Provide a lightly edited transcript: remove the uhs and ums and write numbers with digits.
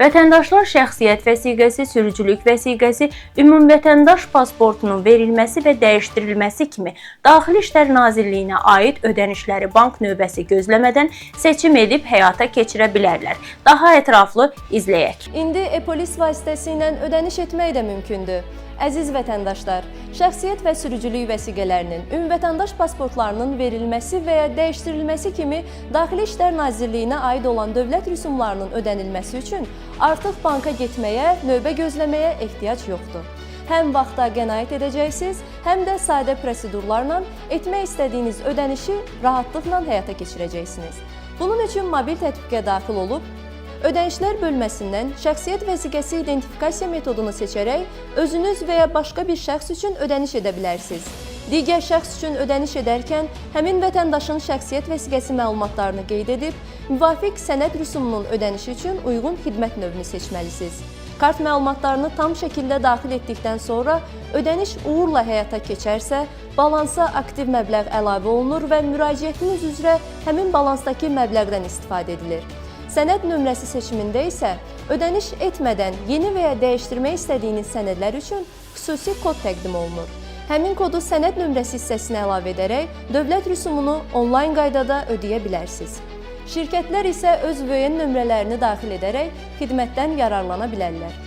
Vətəndaşlar şəxsiyyət vəsiqəsi, sürücülük vəsiqəsi, ümumvətəndaş pasportunun verilməsi və dəyişdirilməsi kimi Daxili İşlər Nazirliyinə aid ödənişləri bank növbəsi gözləmədən seçim edib həyata keçirə bilərlər. Daha ətraflı izləyək. İndi e-polis vasitəsilə ödəniş etmək də mümkündür. Əziz vətəndaşlar, şəxsiyyət və sürücülük vəsiqələrinin, ümumvətəndaş pasportlarının verilməsi və ya dəyişdirilməsi kimi Daxili İşlər Nazirliyinə aid olan dövlət rüsumlarının ödənilməsi üçün artıq banka getməyə, növbə gözləməyə ehtiyac yoxdur. Həm vaxta qənaət edəcəksiniz, həm də sadə prosedurlarla etmək istədiyiniz ödənişi rahatlıqla həyata keçirəcəksiniz. Bunun üçün mobil tətbiqə daxil olub, ödənişlər bölməsindən şəxsiyyət vəsiqəsi identifikasiya metodunu seçərək özünüz və ya başqa bir şəxs üçün ödəniş edə bilərsiniz. Digər şəxs üçün ödəniş edərkən həmin vətəndaşın şəxsiyyət vəsiqəsi məlumatlarını qeyd edib, müvafiq sənəd rüsumunun ödənişi üçün uyğun xidmət növünü seçməlisiniz. Kart məlumatlarını tam şəkildə daxil etdikdən sonra ödəniş uğurla həyata keçərsə, balansa aktiv məbləğ əlavə olunur və müraciətiniz üzrə həmin balansdakı məbləğdən istifadə edilir. Sənəd nömrəsi seçimində isə ödəniş etmədən yeni və ya dəyişdirmək istədiyiniz sənədlər üçün xüsusi kod təqdim olunur. Həmin kodu sənəd nömrəsi hissəsinə əlavə edərək dövlət rüsumunu onlayn qaydada ödəyə bilərsiniz. Şirkətlər isə öz VN nömrələrini daxil edərək xidmətdən yararlana bilərlər.